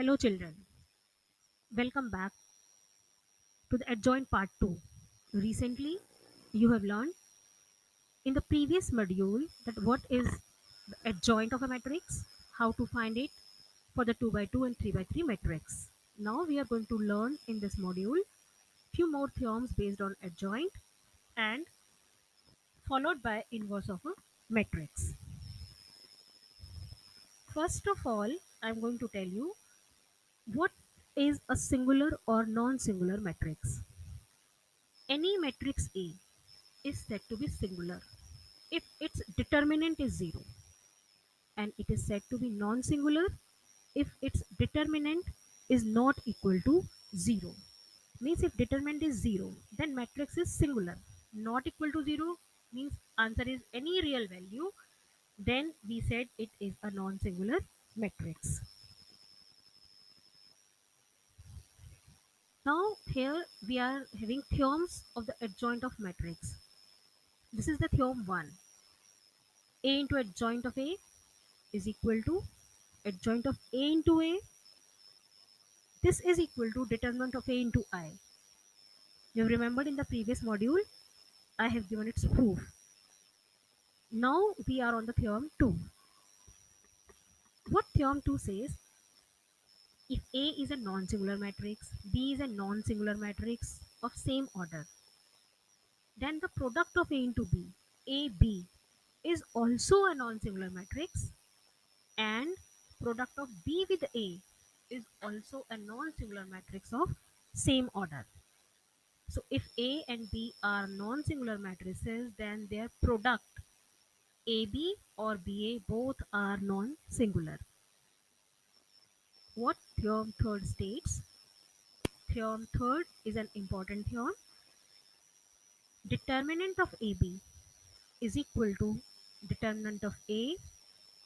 Hello, children. Welcome back to the adjoint part 2. Recently, you have learned in the previous module that what is the adjoint of a matrix, how to find it for the 2 by 2 and 3 by 3 matrix. Now, we are going to learn in this module few more theorems based on adjoint and followed by inverse of a matrix. First of all, I am going to tell you what is a singular or non-singular matrix. Any matrix A is said to be singular if its determinant is 0, and it is said to be non-singular if its determinant is not equal to 0. Means if determinant is 0, then matrix is singular. Not equal to 0 means answer is any real value, then we said it is a non-singular matrix. Now here we are having theorems of the adjoint of matrix. This is the theorem 1. A into adjoint of A is equal to adjoint of A into A. This is equal to determinant of A into I. You have remembered in the previous module, I have given its proof. Now we are on the theorem 2. What theorem 2 says? If A is a non-singular matrix, B is a non-singular matrix of same order, then the product of A into B, AB, is also a non-singular matrix, and product of B with A is also a non-singular matrix of same order. So if A and B are non-singular matrices, then their product AB or BA both are non-singular. What theorem third states? Theorem third is an important theorem. Determinant of AB is equal to determinant of A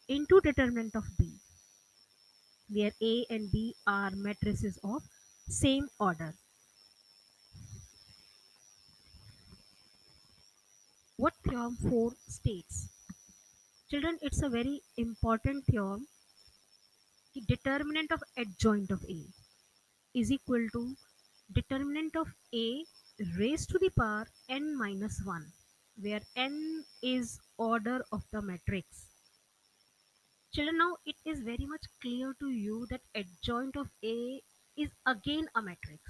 into determinant of B, where A and B are matrices of same order. What theorem 4 states? Children, it's a very important theorem. The determinant of adjoint of A is equal to determinant of A raised to the power n minus 1, where n is order of the matrix. Children, now it is very much clear to you that adjoint of A is again a matrix.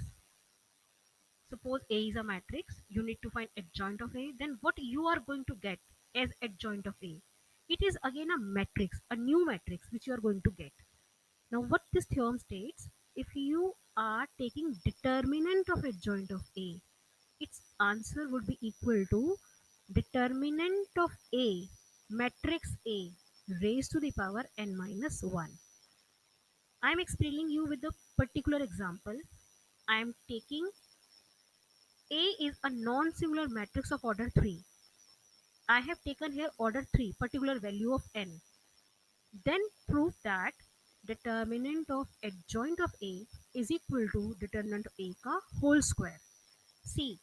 Suppose A is a matrix, you need to find adjoint of A, then what you are going to get as adjoint of A? It is again a matrix, a new matrix which you are going to get. Now what this theorem states, if you are taking determinant of adjoint of A, its answer would be equal to determinant of A, matrix A raised to the power n minus 1. I am explaining you with a particular example. I am taking A is a non-singular matrix of order 3. I have taken here order 3, particular value of n. Then prove that determinant of adjoint of A is equal to determinant of A ka whole square. See,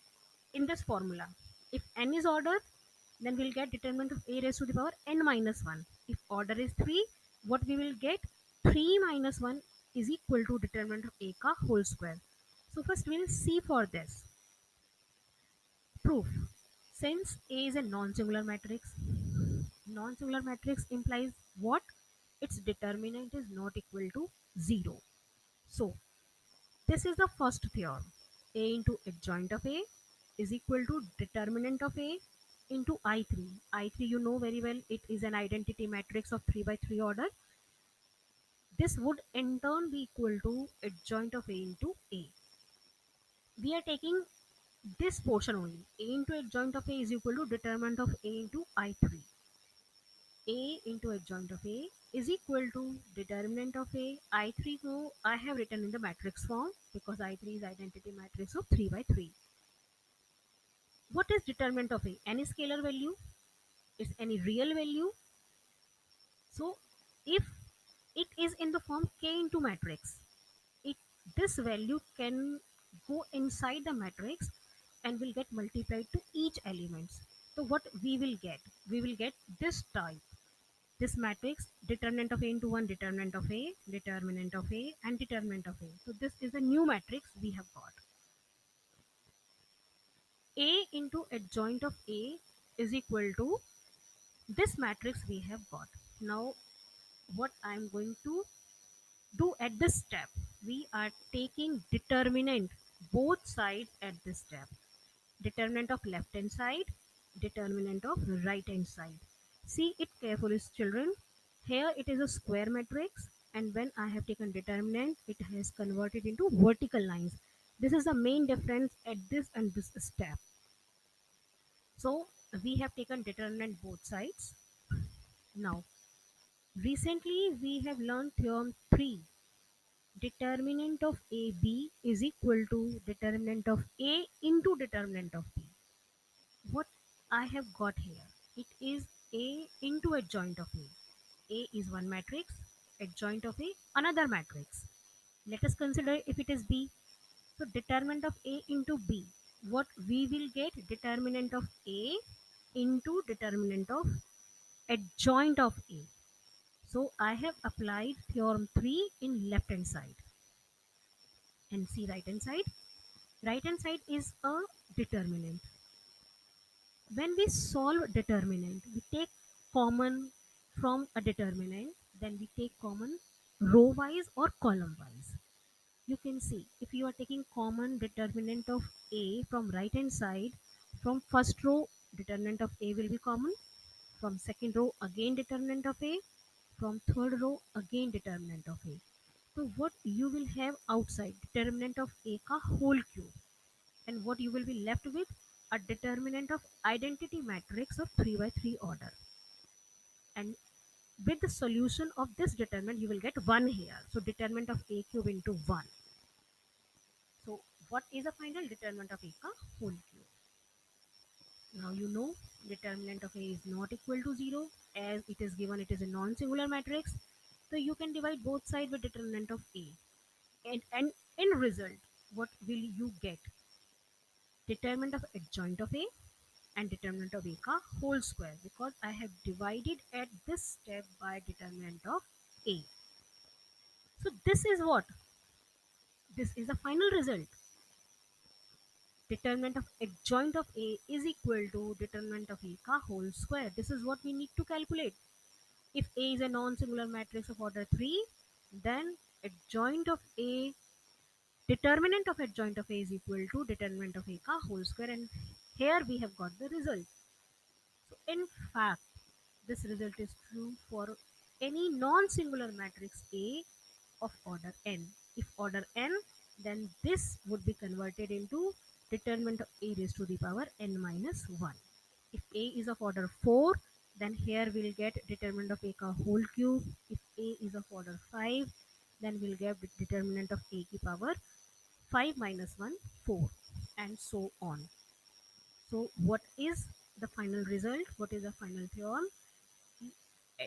in this formula, if n is order, then we'll get determinant of A raised to the power n minus 1. If order is 3, what we will get? 3 minus 1 is equal to determinant of A ka whole square. So first we'll see for this. Proof. Since A is a non-singular matrix, non-singular matrix implies what? Its determinant is not equal to 0. So this is the first theorem. A into adjoint of A is equal to determinant of A into I3. I3 you know very well, it is an identity matrix of 3 by 3 order. This would in turn be equal to adjoint of A into A. We are taking this portion only. A into adjoint of A is equal to determinant of A into I3. A into adjoint of A is equal to determinant of A. I3 को I have written in the matrix form because I3 is identity matrix of 3 by 3. What is determinant of A? Any scalar value? Is any real value? So if it is in the form K into matrix, it this value can go inside the matrix and will get multiplied to each elements. So what we will get? We will get this type. this matrix, determinant of A into 1, determinant of A, determinant of A, and determinant of A. So this is a new matrix we have got. A into adjoint of A is equal to this matrix we have got. Now what I'm going to do at this step, we are taking determinant both sides at this step. Determinant of left hand side, determinant of right hand side. See it carefully, children. Here it is a square matrix, and when I have taken determinant, it has converted into vertical lines. This is the main difference at this and this step. So we have taken determinant both sides. Now, recently we have learned theorem 3. Determinant of AB is equal to determinant of A into determinant of B. What I have got here, it is A into adjoint of A. A is one matrix, adjoint of A another matrix. Let us consider if it is B. So determinant of A into B. What we will get, determinant of A into determinant of adjoint of A. So I have applied theorem 3 in left hand side. And see right hand side. Right hand side is a determinant. When we solve determinant, we take common from a determinant, then we take common row wise or column wise. You can see if you are taking common determinant of A from right hand side, from first row determinant of A will be common, from second row again determinant of A, from third row again determinant of A. So what you will have outside, determinant of A ka whole cube, and what you will be left with, a determinant of identity matrix of 3 by 3 order. And with the solution of this determinant you will get 1 here, so determinant of A cube into 1. So what is the final determinant of A ka whole cube? Now you know determinant of A is not equal to 0, as it is given it is a non-singular matrix. So you can divide both sides with determinant of A, and in result what will you get? Determinant of adjoint of A and determinant of A ka whole square, because I have divided at this step by determinant of A. So this is what? This is the final result. Determinant of adjoint of A is equal to determinant of A ka whole square. This is what we need to calculate. If A is a non-singular matrix of order 3, then adjoint of A, determinant of adjoint of A is equal to determinant of A ka whole square, and here we have got the result. So in fact, this result is true for any non-singular matrix A of order n. If order n, then this would be converted into determinant of A raised to the power n minus 1. If A is of order 4, then here we'll get determinant of A ka whole cube. If A is of order 5, then we'll get determinant of A ki power 5 minus 1, 4, and so on. So what is the final result? What is the final theorem?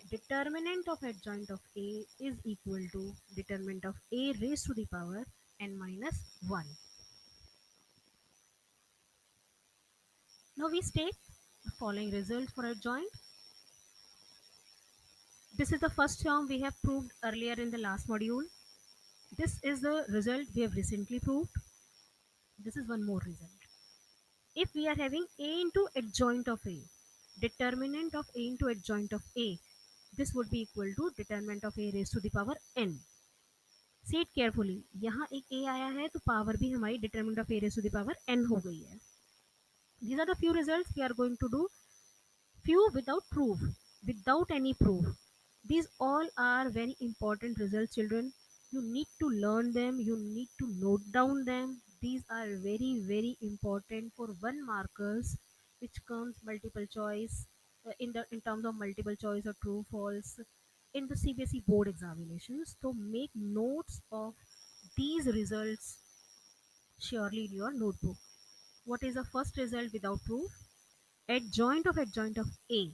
Determinant of adjoint of A is equal to determinant of A raised to the power n minus 1. Now we state the following results for adjoint. This is the first theorem we have proved earlier in the last module. This is the result we have recently proved. This is one more result. If we are having A into adjoint of A, determinant of A into adjoint of A, this would be equal to determinant of A raised to the power n. See it carefully. यहाँ एक A आया है तो power भी हमारी determinant of A raised to the power n हो गई है. These are the few results we are going to do. Few without proof, without any proof. These all are very important results, children. You need to learn them. You need to note down them. These are very, very important for 1 markers, which comes multiple choice in terms of multiple choice or true false in the CBSE board examinations. So make notes of these results surely in your notebook. What is the first result without proof? Adjoint of A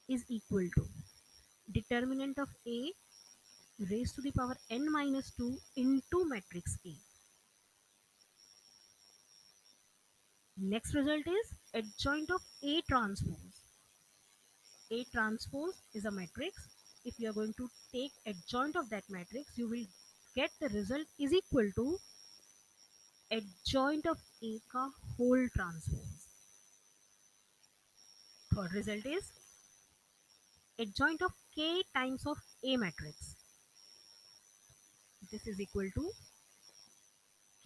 is equal to determinant of A raised to the power n minus 2 into matrix A. Next result is adjoint of A transpose. A transpose is a matrix. If you are going to take adjoint of that matrix, you will get the result is equal to adjoint of A ka whole transpose. Third result is adjoint of K times of A matrix. This is equal to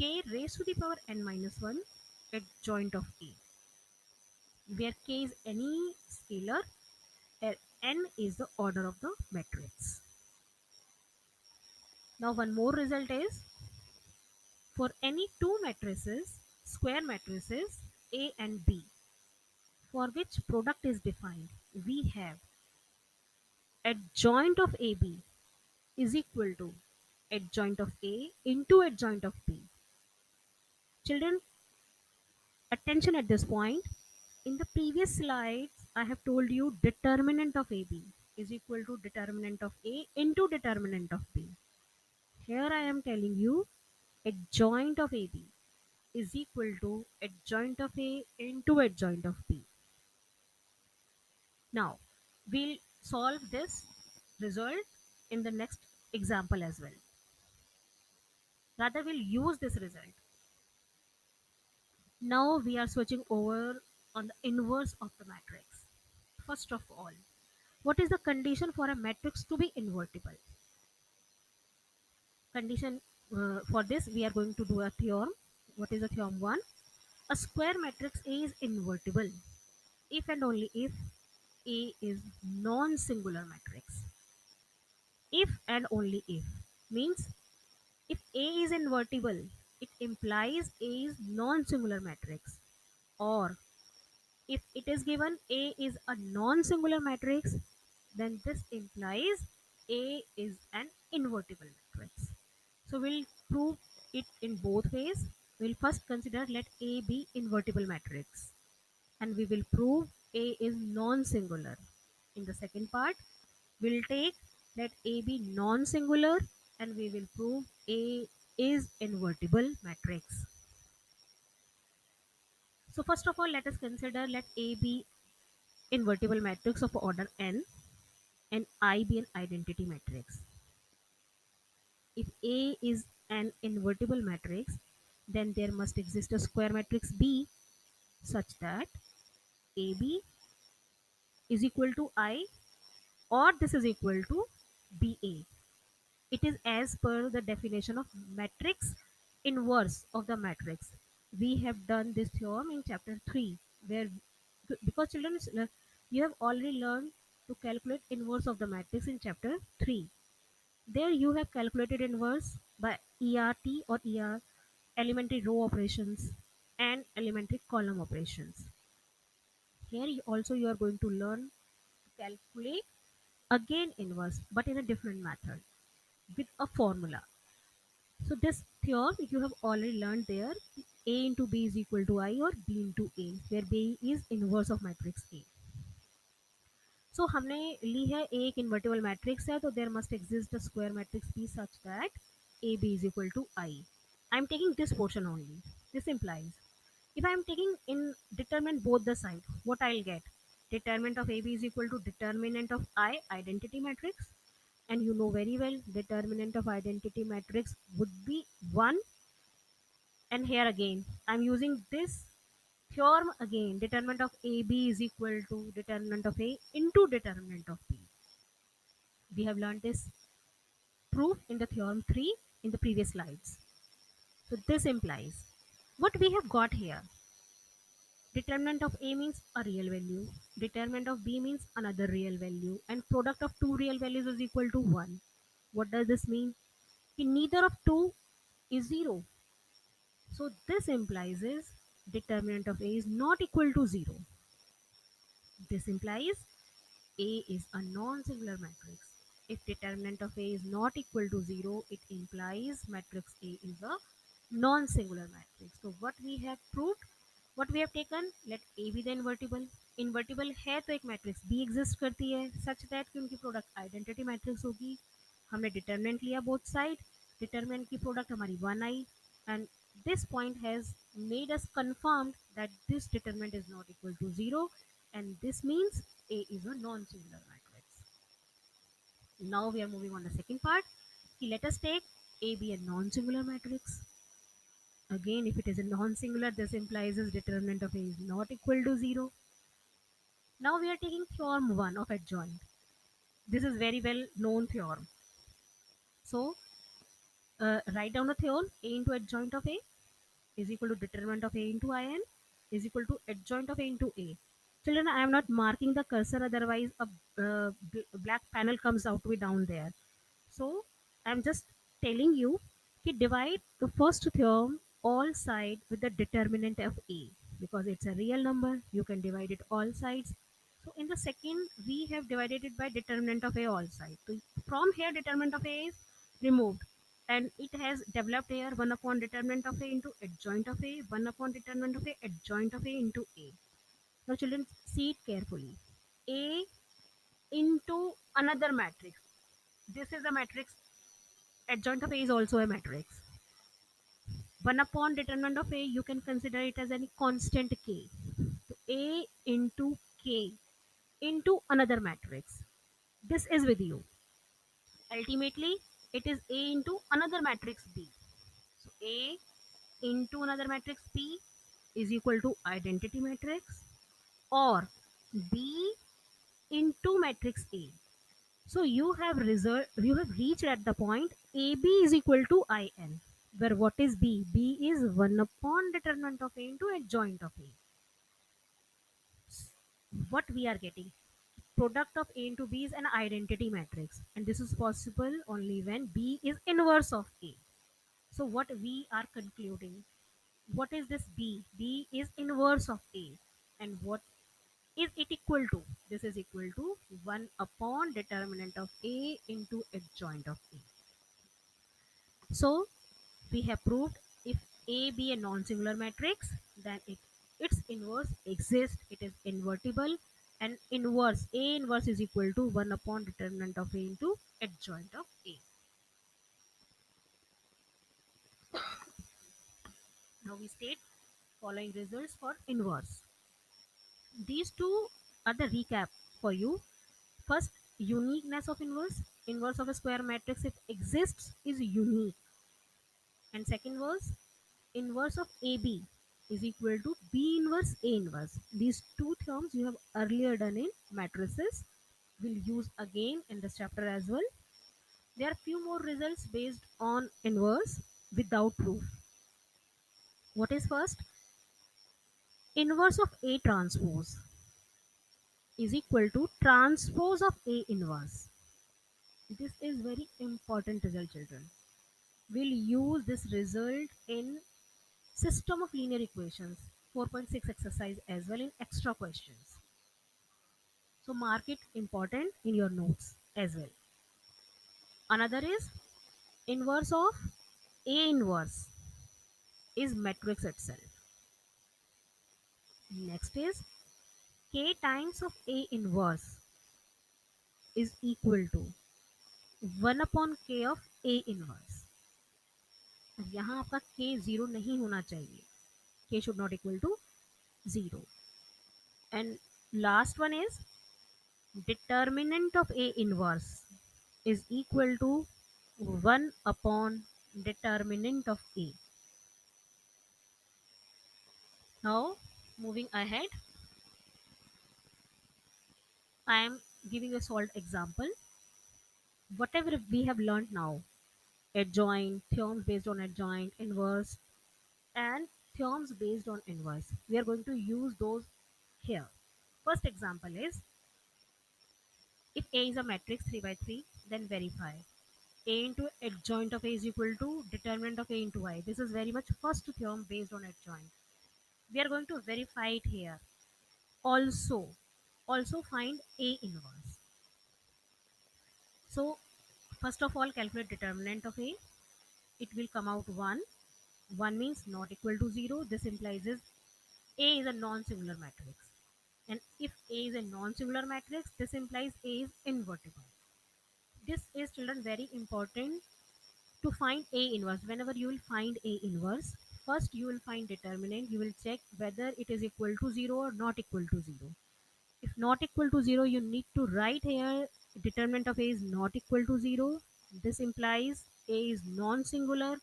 K raised to the power n minus 1 adjoint of A, where K is any scalar and n is the order of the matrix. Now one more result is for any two matrices, square matrices A and B, for which product is defined, we have adjoint of AB is equal to adjoint of A into adjoint of B. Children, attention at this point. In the previous slides, I have told you determinant of AB is equal to determinant of A into determinant of B. Here I am telling you adjoint of AB is equal to adjoint of A into adjoint of B. Now, we'll solve this result in the next example as well. Rather, we'll use this result. Now we are switching over on the inverse of the matrix. First of all, what is the condition for a matrix to be invertible? Condition for this, we are going to do a theorem. What is the theorem 1? A square matrix A is invertible if and only if A is non-singular matrix. If and only if means if A is invertible, it implies A is non-singular matrix, or if it is given A is a non-singular matrix, then this implies A is an invertible matrix. So we'll prove it in both ways. We'll first consider let A be invertible matrix, and we will prove A is non-singular. In the second part, we'll take let A be non-singular, and we will prove A is invertible matrix. So first of all, let us consider let A be invertible matrix of order n and I be an identity matrix. If A is an invertible matrix, then there must exist a square matrix B such that AB is equal to I, or this is equal to BA. It is as per the definition of matrix inverse of the matrix. We have done this theorem in chapter 3, where because children, you have already learned to calculate inverse of the matrix in chapter 3. There you have calculated inverse by ERT or ER, elementary row operations and elementary column operations. Here also you are going to learn to calculate again inverse, but in a different method with a formula. So this theorem you have already learned there. A into B is equal to I, or B into A, where B is inverse of matrix A. So हमने ली है A एक invertible matrix है, तो there must exist a square matrix B such that AB is equal to I. I am taking this portion only. This implies if I am taking in determinant both the side, what I'll get? Determinant of AB is equal to determinant of I, identity matrix, and you know very well determinant of identity matrix would be 1. And here again I'm using this theorem again, determinant of AB is equal to determinant of A into determinant of B. We have learned this proof in the theorem 3 in the previous slides. So this implies what we have got here. Determinant of A means a real value, determinant of B means another real value, and product of two real values is equal to 1. What does this mean? Neither of two is 0. So this implies is determinant of A is not equal to 0. This implies A is a non-singular matrix. If determinant of A is not equal to 0, it implies matrix A is a non-singular matrix. So what we have proved, what we have taken, let A be the invertible. Invertible है तो एक matrix be exist करती है such that कि उनकी product identity matrix होगी. हमने determinant लिया बोथ साइड, डिटर्मिनेंट की प्रोडक्ट हमारी 1 आई, and this point has made us confirmed that this determinant is not equal to 0, and this means A is a non-singular matrix. Now we are moving on the second part. Let us take A be a non-singular matrix. Again, if it is a non-singular, this implies its determinant of A is not equal to 0. Now we are taking theorem 1 of adjoint. This is very well known theorem. So write down the theorem. A into adjoint of A is equal to determinant of A into In is equal to adjoint of A into A. Children, I am not marking the cursor, otherwise a black panel comes out to be down there. So I am just telling you to divide the first theorem all side with the determinant of A, because it's a real number. You can divide it all sides. So in the second, we have divided it by determinant of A all side. So from here, determinant of A is removed, and it has developed here 1 upon determinant of A into adjoint of A, 1 upon determinant of A adjoint of A into A. Now children, see it carefully. A into another matrix. This is a matrix. Adjoint of A is also a matrix. 1 upon determinant of A, you can consider it as any constant K. So A into K into another matrix. This is with you. Ultimately, it is A into another matrix B. So A into another matrix B is equal to identity matrix, or B into matrix A. So you have reached at the point AB is equal to IN, where what is B? B is 1 upon determinant of A into adjoint of A. What we are getting? Product of A into B is an identity matrix, and this is possible only when B is inverse of A. So what we are concluding? What is this B? B is inverse of A. And what is it equal to? This is equal to 1 upon determinant of A into adjoint of A. So we have proved if A be a non-singular matrix, then its inverse exists. It is invertible, and inverse A inverse is equal to 1 upon determinant of A into adjoint of A. Now we state following results for inverse. These two are the recap for you. First, uniqueness of inverse. Inverse of a square matrix, if exists, is unique. And second was inverse of AB is equal to B inverse A inverse. These two terms you have earlier done in matrices. We'll use again in this chapter as well. There are few more results based on inverse without proof. What is first? Inverse of A transpose is equal to transpose of A inverse. This is very important result, children. We'll use this result in system of linear equations 4.6 exercise as well in extra questions. So mark it important in your notes as well. Another is inverse of A inverse is matrix itself. Next is K times of A inverse is equal to 1 upon K of A inverse. अब यहाँ आपका K 0 नहीं होना चाहिए. K should not equal to 0. And last one is determinant of A inverse is equal to 1 upon determinant of A. Now, moving ahead, I am giving a solved example. Whatever we have learned now, adjoint, theorems based on adjoint, inverse, and theorems based on inverse, we are going to use those here. First example is, if A is a matrix 3 by 3, then verify. A into adjoint of A is equal to determinant of A into I. This is very much first theorem based on adjoint. We are going to verify it here. Also find A inverse. So first of all, calculate determinant of A. It will come out 1. 1 means not equal to 0. This implies is A is a non-singular matrix. And if A is a non-singular matrix, this implies A is invertible. This is, children, very important to find A inverse. Whenever you will find A inverse, first you will find determinant. You will check whether it is equal to 0 or not equal to 0. If not equal to 0, you need to write here determinant of A is not equal to 0. This implies A is non-singular.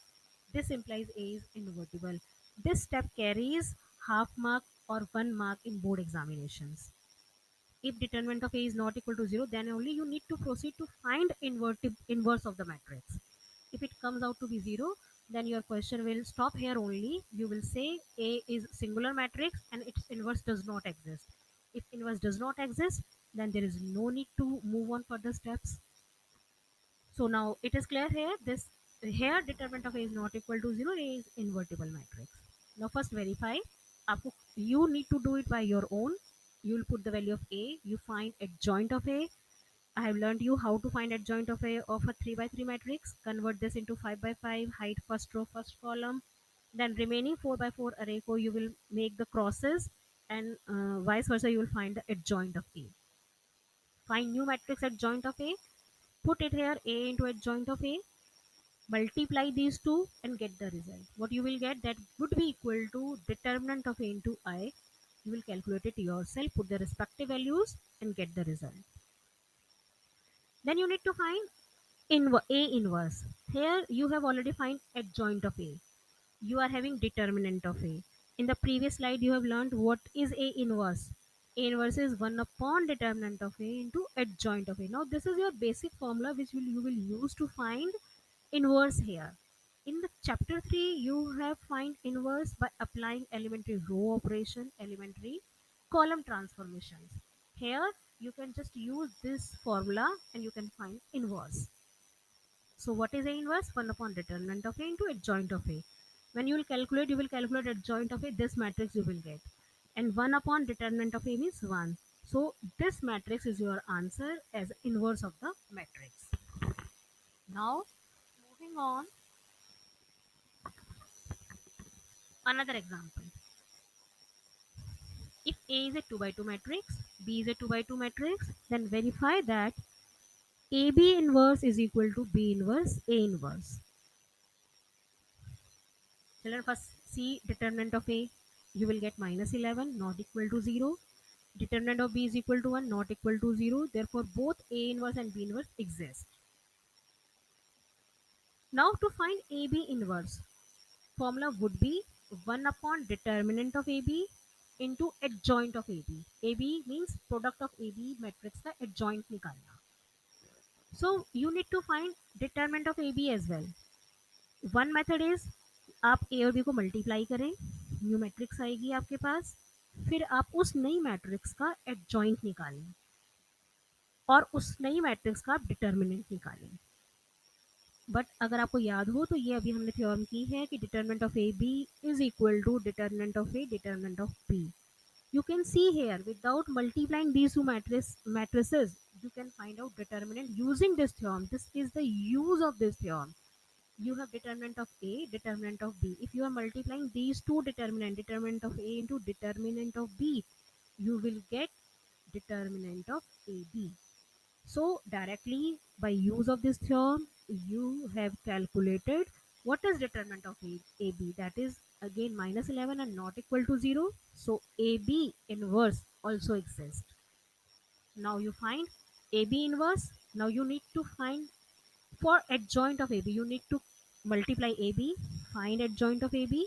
This implies A is invertible. This step carries half mark or 1 mark in board examinations. If determinant of A is not equal to 0, then only you need to proceed to find inverse of the matrix. If it comes out to be 0, then your question will stop here only. You will say A is singular matrix and its inverse does not exist. If inverse does not exist, then there is no need to move on further steps. So now it is clear here. This here determinant of A is not equal to 0. A is invertible matrix. Now first verify. You need to do it by your own. You will put the value of A. You find adjoint of A. I have learned you how to find adjoint of a 3 by 3 matrix. Convert this into 5 by 5, height first row, first column. Then remaining 4 by 4 array co, you will make the crosses, and vice versa, you will find the adjoint of A. Find new matrix adjoint of A. Put it here, A into adjoint of A. Multiply these two and get the result. What you will get, that would be equal to determinant of A into I. You will calculate it yourself, put the respective values and get the result. Then you need to find A inverse. Here you have already find adjoint of A. You are having determinant of A. In the previous slide you have learned what is A inverse. A inverse is 1 upon determinant of A into adjoint of A. Now this is your basic formula which you will use to find inverse here. In the chapter 3 you have find inverse by applying elementary row operation, elementary column transformations. Here you can just use this formula and you can find inverse. So what is A inverse? 1 upon determinant of A into adjoint of A. When you will calculate adjoint of A, this matrix you will get. And 1 upon determinant of A means 1. So this matrix is your answer as inverse of the matrix. Now moving on, another example. If A is a 2 by 2 matrix, B is a 2 by 2 matrix, then verify that AB inverse is equal to B inverse A inverse. Children, first see determinant of A. You will get minus 11 not equal to 0. Determinant of B is equal to 1 not equal to 0. Therefore both A inverse and B inverse exist. Now to find AB inverse, formula would be 1 upon determinant of AB into adjoint of AB. AB means product of AB matrix का adjoint निकालना. So you need to find determinant of AB as well. One method is आप A और B को multiply करें, new matrix आएगी आपके पास, फिर आप उस नई मैट्रिक्स का एडजॉइंट निकालें और उस नई मैट्रिक्स का आप डिटर्मिनेंट निकालें. बट अगर आपको याद हो तो ये अभी हमने थ्योरम की है कि determinant of A B is equal to determinant of A determinant of B. You can see here without multiplying these two matrices you can find out determinant using this theorem. This is the use of this theorem. You have determinant of A, determinant of B. If you are multiplying these two determinant of A into determinant of B, you will get determinant of AB. So directly by use of this theorem, you have calculated what is determinant of AB. That is again minus 11 and not equal to 0. So AB inverse also exists. Now you find AB inverse. Now you need to find for adjoint of AB, you need to multiply AB, find adjoint of AB,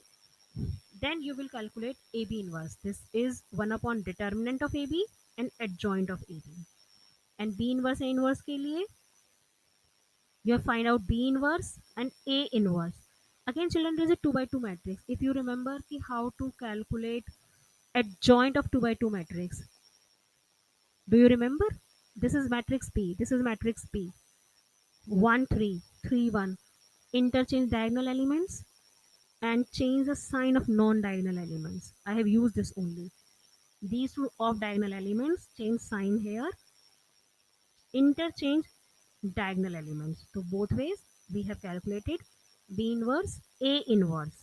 then you will calculate AB inverse. This is 1 upon determinant of AB and adjoint of AB. And B inverse A inverse के लिए you have find out B inverse and A inverse. Again children, there is a 2 by 2 matrix. If you remember how to calculate adjoint of 2 by 2 matrix, do you remember? This is matrix B, this is matrix B. 1 3 3 1. Interchange diagonal elements and change the sign of non-diagonal elements. I have used this only. These two off diagonal elements, change sign here, interchange diagonal elements. So both ways we have calculated B inverse, A inverse.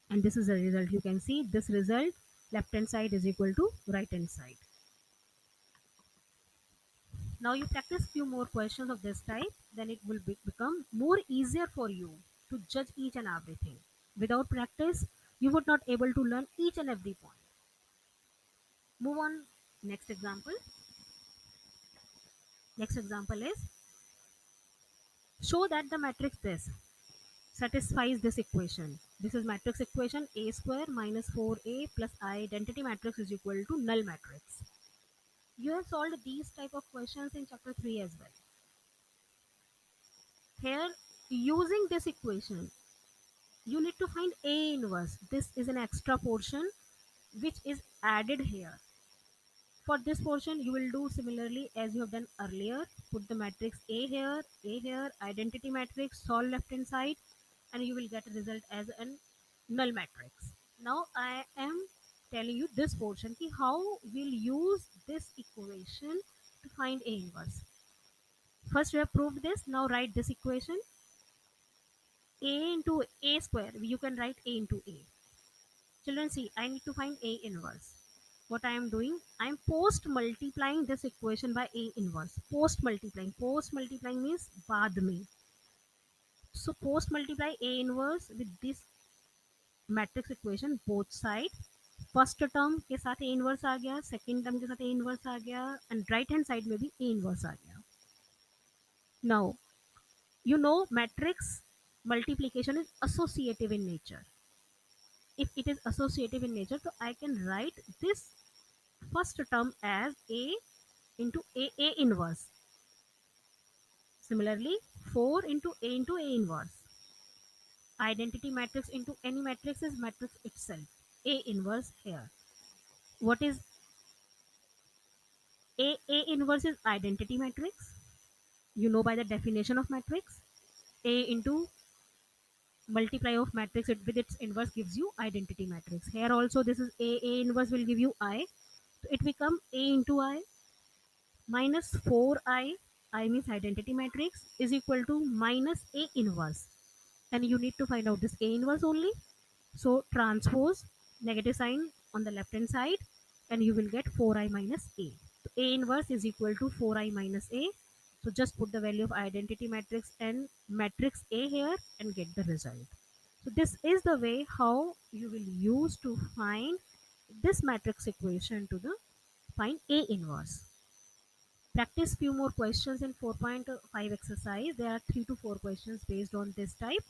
And this is the result. You can see this result, left hand side is equal to right hand side. Now you practice few more questions of this type, then it will become more easier for you to judge each and everything. Without practice, you would not able to learn each and every point. Move on Next example. Next example is, show that the matrix this satisfies this equation. This is matrix equation: a square minus 4a plus I identity matrix is equal to null matrix. You have solved these type of questions in chapter 3 as well. Here, using this equation, you need to find A inverse. This is an extra portion which is added here. For this portion, you will do similarly as you have done earlier. Put the matrix A here, identity matrix, solve left hand side, and you will get a result as a null matrix. Now I am telling you this portion ki how we'll use this equation to find A inverse. First we have proved this. Now write this equation. A into A square. You can write A into A. Children, see, I need to find A inverse. What I am doing, I am post multiplying this equation by A inverse. Post multiplying. Post multiplying means बाद में. So post multiply A inverse with this matrix equation both side. First term के साथ A inverse आ गया, second term के साथ A inverse आ गया, and right hand side में भी ए इनवर्स आ गया. Now you know matrix multiplication is associative in nature. If it is associative in nature, so I can write this first term as a into a inverse. Similarly, 4 into a inverse. Identity matrix into any matrix is matrix itself. A inverse here. What is a inverse? Is identity matrix. You know by the definition of matrix. A into multiply of matrix with its inverse gives you identity matrix. Here also this is a inverse will give you I. So it become a into I minus 4i, I means identity matrix, is equal to minus a inverse. And you need to find out this a inverse only. So transpose negative sign on the left hand side and you will get 4i minus a. So a inverse is equal to 4i minus a. So just put the value of identity matrix and matrix A here and get the result. So this is the way how you will use to find this matrix equation to the find A inverse. Practice few more questions in 4.5 exercise. There are 3 to 4 questions based on this type.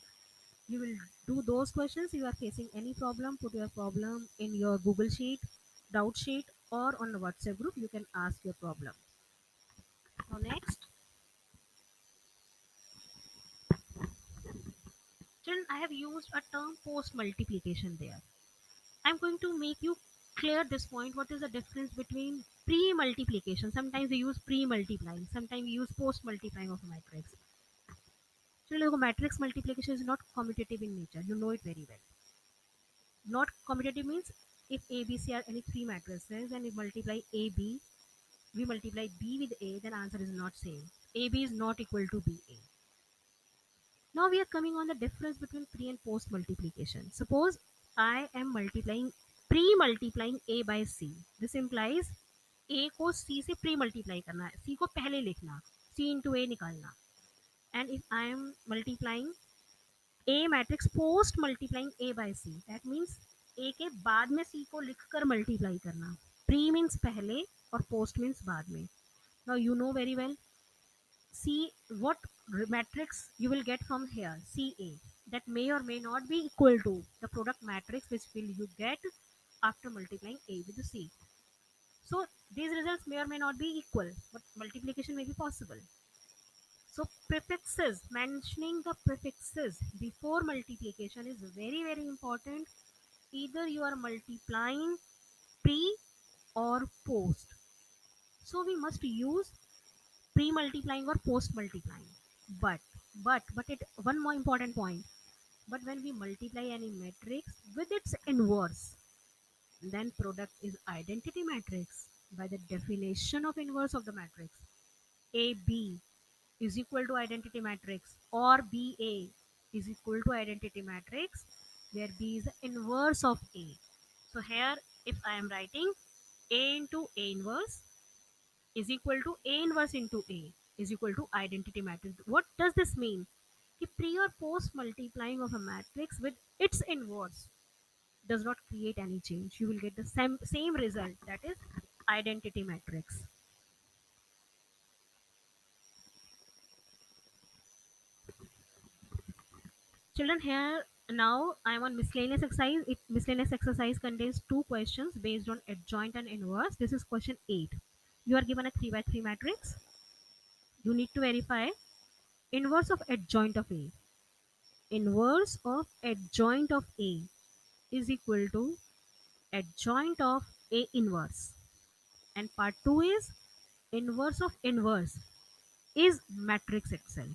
You will do those questions. If you are facing any problem, put your problem in your Google Sheet, doubt sheet, or on the WhatsApp group. You can ask your problem. Now next, children, I have used a term post multiplication there. I'm going to make you clear this point. What is the difference between pre-multiplication? Sometimes we use pre-multiplying. Sometimes we use post-multiplying of a matrix. So matrix multiplication is not commutative in nature. You know it very well. Not commutative means if A, B, C are any three matrices and we multiply A, B, we multiply B with A, then answer is not same. A, B is not equal to B, A. Now we are coming on the difference between pre and post multiplication. Suppose I am multiplying pre-multiplying A by C. This implies A को C से pre-multiply करना है, C को पहले लिखना, C into A निकालना. And if I am multiplying A matrix post multiplying A by C, that means A के बाद में C को लिखकर multiply करना. Pre means पहले और post means बाद में. Now you know very well. See what matrix you will get from here, CA, that may or may not be equal to the product matrix which will you get after multiplying A with C. So these results may or may not be equal, but multiplication may be possible. So prefixes, mentioning the prefixes before multiplication is very very important. Either you are multiplying pre or post. So we must use pre-multiplying or post-multiplying. But it one more important point. But when we multiply any matrix with its inverse, then product is identity matrix by the definition of inverse of the matrix. AB is equal to identity matrix or BA is equal to identity matrix where B is the inverse of A. So here if I am writing A into A inverse is equal to A inverse into A is equal to identity matrix. What does this mean? The pre or post multiplying of a matrix with its inverse does not create any change. You will get the same result. That is identity matrix. Children, here now I am on miscellaneous exercise. Miscellaneous exercise contains two questions based on adjoint and inverse. This is question 8. You are given a 3 by 3 matrix. You need to verify inverse of adjoint of A. Inverse of adjoint of A is equal to adjoint of A inverse. And part 2 is inverse of inverse is matrix itself.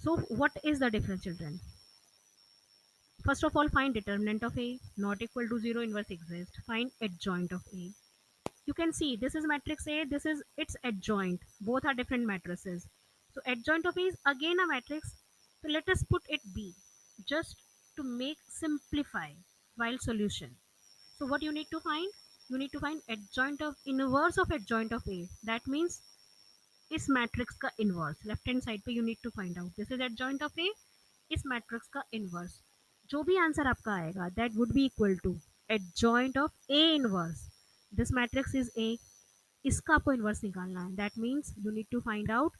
So what is the difference, children? First of all, find determinant of A not equal to 0, inverse exists. Find adjoint of A. You can see this is matrix A, this is its adjoint. Both are different matrices. So adjoint of A is again a matrix. So let us put it B just to make simplify while solution. So what you need to find? You need to find adjoint of inverse of adjoint of A. That means इस matrix का inverse left hand side पे you need to find out this is adjoint of A इस matrix का inverse जो भी answer आपका आएगा that would be equal to adjoint of A inverse this matrix is A इसका आपको इनवर्स निकालना है that means you need to find out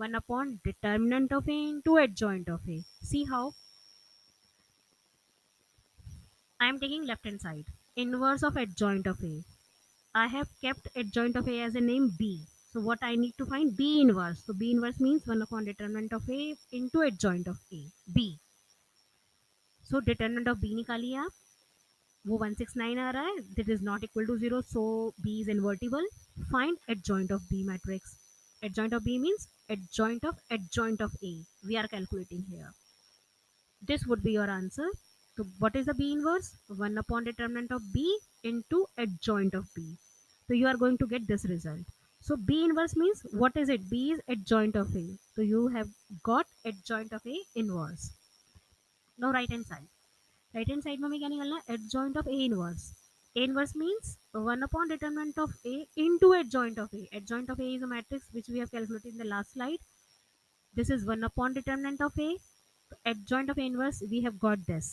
1 upon determinant of A into adjoint of A see how I am taking left hand side inverse of adjoint of A. I have kept adjoint of A as a name B. So what I need to find B inverse. So B inverse means 1 upon determinant of A into adjoint of A. B. So determinant of B निकालिए आप वो 169 आ रहा है that is not equal to 0 so B is invertible. Find adjoint of B matrix. Adjoint of B means adjoint of A. We are calculating here. This would be your answer. So what is the B inverse? 1 upon determinant of B into adjoint of B. So you are going to get this result. So B inverse means what is it? B is adjoint of A. So you have got adjoint of A inverse. Now right hand side. Right hand side में हमें क्या निकालना है? Adjoint of A inverse. A inverse means 1 upon determinant of A into adjoint of A. Adjoint of A is a matrix which we have calculated in the last slide. This is 1 upon determinant of A. So adjoint of A inverse, we have got this.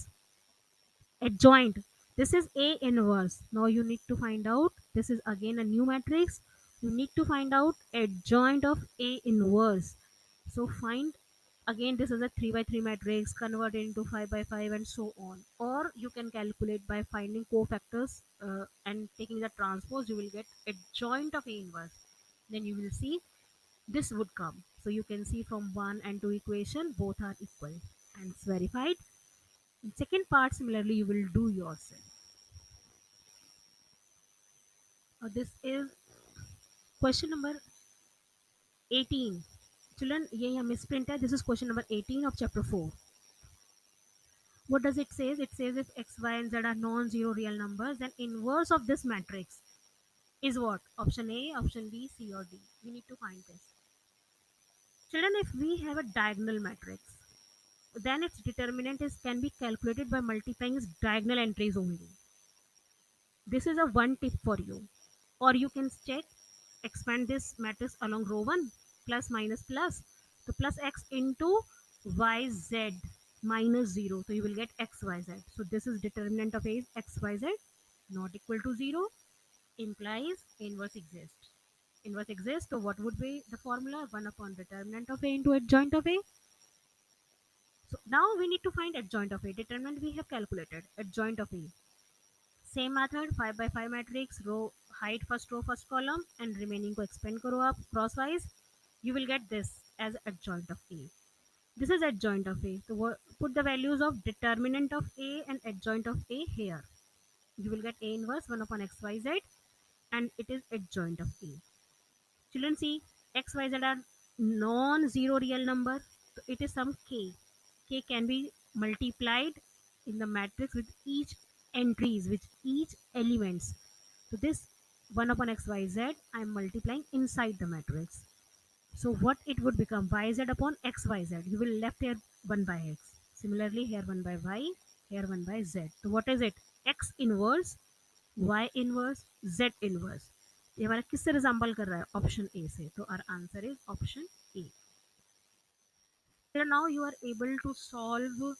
Adjoint, this is A inverse. Now you need to find out, this is again a new matrix. You need to find out adjoint of A inverse. So find, again this is a 3 by 3 matrix, convert it into 5 by 5 and so on. Or you can calculate by finding cofactors and taking the transpose, you will get adjoint of A inverse. Then you will see this would come. So you can see from 1 and 2 equation, both are equal and it's verified. In second part, similarly, you will do yourself. This is question number 18. Children, ये यहाँ misprint है. This is question number 18 of chapter 4. What does it say? It says if x, y, and z are non-zero real numbers, then inverse of this matrix is what? Option A, option B, C, or D. We need to find this. Children, if we have a diagonal matrix, then its determinant is can be calculated by multiplying its diagonal entries only. This is a one tip for you. Or you can check, expand this matrix along row 1, plus minus plus. So plus x into yz minus 0. So you will get xyz. So this is determinant of A is xyz not equal to 0 implies inverse exists. Inverse exists. So what would be the formula? 1 upon determinant of A into adjoint of A. So now we need to find adjoint of A. Determinant we have calculated. Adjoint of A. Same method, 5 by 5 matrix, row height first row first column and remaining को expand करो आप crosswise. You will get this as adjoint of A. This is adjoint of A. So put the values of determinant of A and adjoint of A here. You will get A inverse 1 upon xyz and it is adjoint of A. Children see xyz are non-zero real number. So it is some k. K can be multiplied in the matrix with each entries, with each elements. So this 1 upon xyz I am multiplying inside the matrix. So what it would become? Yz upon xyz. You will left here 1 by x. Similarly here 1 by y, here 1 by z. So what is it? X inverse, y inverse, z inverse. ये हमारा किससे resemble कर रहा है? Option A से. तो our answer is option A. Now you are able to solve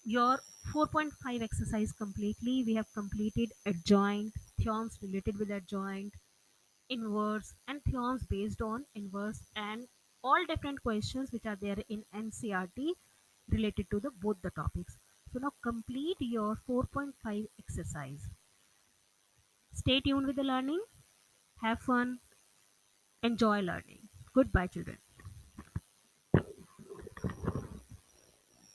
your 4.5 exercise completely. We have completed adjoint, theorems related with adjoint, inverse, and theorems based on inverse, and all different questions which are there in NCRT related to the both the topics. So now complete your 4.5 exercise. Stay tuned with the learning. Have fun. Enjoy learning. Goodbye, children.